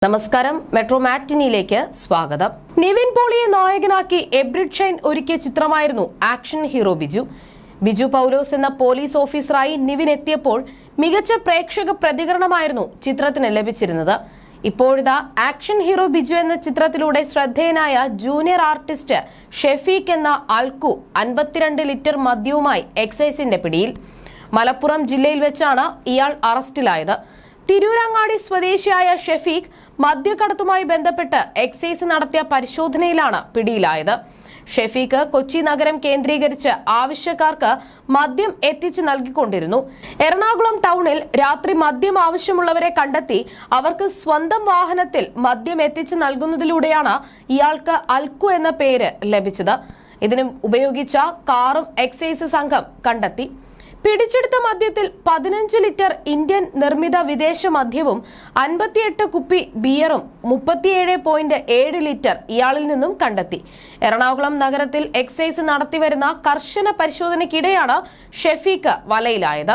നമസ്കാരം, മെട്രോ മാറ്റിനിയിലേക്ക് സ്വാഗതം. നിവിൻ പോളിയെ നായകനാക്കി എബ്രിഡ് ഷൈൻ ഒരുക്കിയ ചിത്രമായിരുന്നു ആക്ഷൻ ഹീറോ ബിജു. ബിജു പൗലോസ് എന്ന പോലീസ് ഓഫീസറായി നിവിൻ എത്തിയപ്പോൾ മികച്ച പ്രേക്ഷക പ്രതികരണമായിരുന്നു ചിത്രത്തിന് ലഭിച്ചിരുന്നത്. ഇപ്പോഴിതാ ആക്ഷൻ ഹീറോ ബിജു എന്ന ചിത്രത്തിലൂടെ ശ്രദ്ധേയനായ ജൂനിയർ ആർട്ടിസ്റ്റ് ഷെഫീഖ് എന്ന അൽക്കു 52 ലിറ്റർ മദ്യവുമായി എക്സൈസിന്റെ പിടിയിൽ. മലപ്പുറം ജില്ലയിൽ വെച്ചാണ് ഇയാൾ അറസ്റ്റിലായത്. തിരൂരങ്ങാടി സ്വദേശിയായ ഷെഫീഖ് മദ്യക്കടത്തുമായി ബന്ധപ്പെട്ട് എക്സൈസ് നടത്തിയ പരിശോധനയിലാണ് പിടിയിലായത്. ഷെഫീഖ് കൊച്ചി നഗരം കേന്ദ്രീകരിച്ച് ആവശ്യക്കാർക്ക് മദ്യം എത്തിച്ചു നൽകിക്കൊണ്ടിരുന്നു. എറണാകുളം ടൗണിൽ രാത്രി മദ്യം ആവശ്യമുള്ളവരെ കണ്ടെത്തി അവർക്ക് സ്വന്തം വാഹനത്തിൽ മദ്യം എത്തിച്ചു നൽകുന്നതിലൂടെയാണ് ഇയാൾക്ക് അൽക്കു എന്ന പേര് ലഭിച്ചത്. ഇതിന് ഉപയോഗിച്ച കാറും എക്സൈസ് സംഘം കണ്ടെത്തി. പിടിച്ചെടുത്ത മദ്യത്തിൽ 15 ലിറ്റർ ഇന്ത്യൻ നിർമ്മിത വിദേശ മദ്യവും 58 കുപ്പി ബിയറും 37.7 ലിറ്റർ ഇയാളിൽ നിന്നും കണ്ടെത്തി. എറണാകുളം നഗരത്തിൽ എക്സൈസ് നടത്തിവരുന്ന കർശന പരിശോധനയ്ക്കിടെയാണ് ഷെഫീഖ് വലയിലായത്.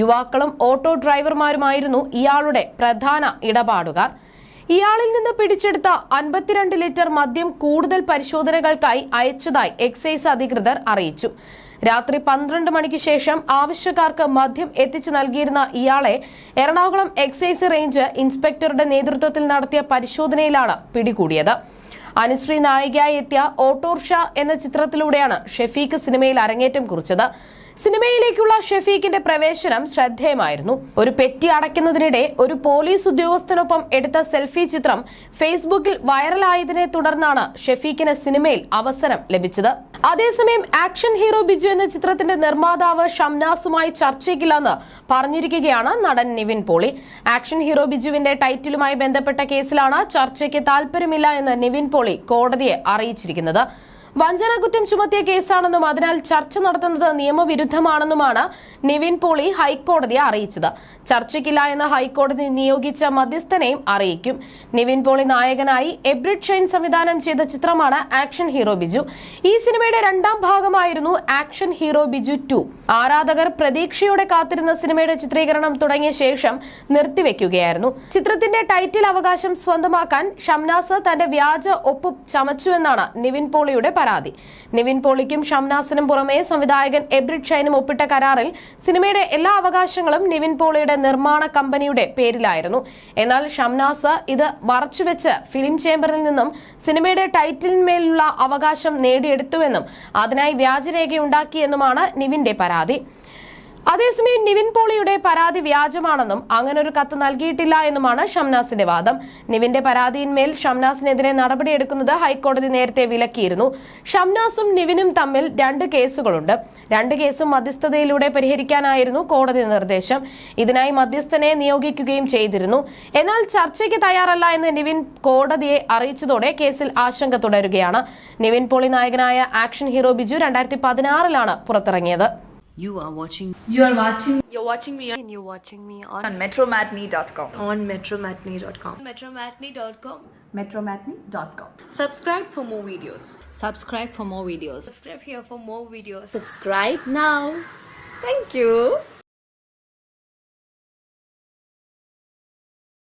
യുവാക്കളും ഓട്ടോ ഡ്രൈവർമാരുമായിരുന്നു ഇയാളുടെ പ്രധാന ഇടപാടുകാർ. ഇയാളിൽ നിന്ന് പിടിച്ചെടുത്ത 52 ലിറ്റർ മദ്യം കൂടുതൽ പരിശോധനകൾക്കായി അയച്ചതായി എക്സൈസ് അധികൃതർ അറിയിച്ചു. രാത്രി 12 മണിക്ക് ശേഷം ആവശ്യക്കാർക്ക് മദ്യം എത്തിച്ചു നൽകിയിരുന്ന ഇയാളെ എറണാകുളം എക്സൈസ് റേഞ്ച് ഇൻസ്പെക്ടറുടെ നേതൃത്വത്തിൽ നടത്തിയ പരിശോധനയിലാണ് പിടികൂടിയത്. അനുശ്രീ നായികയായി എത്തിയ ഓട്ടോറിക്ഷ എന്ന ചിത്രത്തിലൂടെയാണ് ഷെഫീഖ് സിനിമയിൽ അരങ്ങേറ്റം കുറിച്ചത്. സിനിമയിലേക്കുള്ള ഷെഫീഖിന്റെ പ്രവേശനം ശ്രദ്ധേയമായിരുന്നു. ഒരു പെറ്റി അടയ്ക്കുന്നതിനിടെ ഒരു പോലീസ് ഉദ്യോഗസ്ഥനൊപ്പം എടുത്ത സെൽഫി ചിത്രം ഫേസ്ബുക്കിൽ വൈറലായതിനെ തുടർന്നാണ് ഷെഫീഖിന് സിനിമയിൽ അവസരം ലഭിച്ചത്. അതേസമയം ആക്ഷൻ ഹീറോ ബിജു എന്ന ചിത്രത്തിന്റെ നിർമ്മാതാവ് ഷംനാസുമായി ചർച്ചയ്ക്കില്ലെന്ന് പറഞ്ഞിരിക്കുകയാണ് നടൻ നിവിൻ പോളി. ആക്ഷൻ ഹീറോ ബിജുവിന്റെ ടൈറ്റിലുമായി ബന്ധപ്പെട്ട കേസിലാണ് ചർച്ചയ്ക്ക് താല്പര്യമില്ല എന്ന് നിവിൻ പോളി കോടതിയെ അറിയിച്ചിരിക്കുന്നത്. വഞ്ചന കുറ്റം ചുമത്തിയ കേസാണെന്നും അതിനാൽ ചർച്ച നടത്തുന്നത് നിയമവിരുദ്ധമാണെന്നുമാണ് നിവിൻ പോളി ഹൈക്കോടതിയെ അറിയിച്ചത്. ചർച്ചയ്ക്കില്ല എന്ന് ഹൈക്കോടതി നിയോഗിച്ച മധ്യസ്ഥനെയും അറിയിക്കും. നിവിൻ പോളി നായകനായി എബ്രിഡ് ഷൈൻ സംവിധാനം ചെയ്ത ചിത്രമാണ് ആക്ഷൻ ഹീറോ ബിജു. ഈ സിനിമയുടെ രണ്ടാം ഭാഗമായിരുന്നു ആക്ഷൻ ഹീറോ ബിജു 2. ആരാധകർ പ്രതീക്ഷയോടെ കാത്തിരുന്ന സിനിമയുടെ ചിത്രീകരണം തുടങ്ങിയ ശേഷം നിർത്തിവെക്കുകയായിരുന്നു. ചിത്രത്തിന്റെ ടൈറ്റിൽ അവകാശം സ്വന്തമാക്കാൻ ഷംനാസ് തന്റെ വ്യാജ ഒപ്പ് ചമച്ചുവെന്നാണ് നിവിൻ പോളിയുടെ പരാതി. നിവിൻ പോളിക്കും ഷംനാസിനും പുറമെ സംവിധായകൻ എബ്രിഡ് ഷൈനും ഒപ്പിട്ട കരാറിൽ സിനിമയുടെ എല്ലാ അവകാശങ്ങളും നിവിൻ പോളിയുടെ നിർമ്മാണ കമ്പനിയുടെ പേരിലായിരുന്നു. എന്നാൽ ഷംനാസ് ഇത് മറച്ചുവെച്ച് ഫിലിം ചേംബറിൽ നിന്നും സിനിമയുടെ ടൈറ്റിലിന്മേലുള്ള അവകാശം നേടിയെടുത്തുവെന്നും അതിനായി വ്യാജരേഖയുണ്ടാക്കിയെന്നുമാണ് നിവിന്റെ പരാതി. അതേസമയം നിവിൻ പോളിയുടെ പരാതി വ്യാജമാണെന്നും അങ്ങനൊരു കത്ത് നൽകിയിട്ടില്ല എന്നുമാണ് ഷംനാസിന്റെ വാദം. നിവിന്റെ പരാതിയിന്മേൽ ഷംനാസിനെതിരെ നടപടിയെടുക്കുന്നത് ഹൈക്കോടതി നേരത്തെ വിലക്കിയിരുന്നു. ഷംനാസും നിവിനും തമ്മിൽ 2 കേസുകളുണ്ട്. 2 കേസും മധ്യസ്ഥതയിലൂടെ പരിഹരിക്കാനായിരുന്നു കോടതി നിർദ്ദേശം. ഇതിനായി മധ്യസ്ഥനെ നിയോഗിക്കുകയും ചെയ്തിരുന്നു. എന്നാൽ ചർച്ചയ്ക്ക് തയ്യാറല്ല എന്ന് നിവിൻ കോടതിയെ അറിയിച്ചതോടെ കേസിൽ ആശങ്ക തുടരുകയാണ്. നിവിൻ പോളി നായകനായ ആക്ഷൻ ഹീറോ ബിജു 2016 പുറത്തിറങ്ങിയത്. You're watching me on metromatney.com. metromatney.com. metromatney.com. Subscribe for more videos. Subscribe for more videos. Subscribe here for more videos. Subscribe now. Thank you.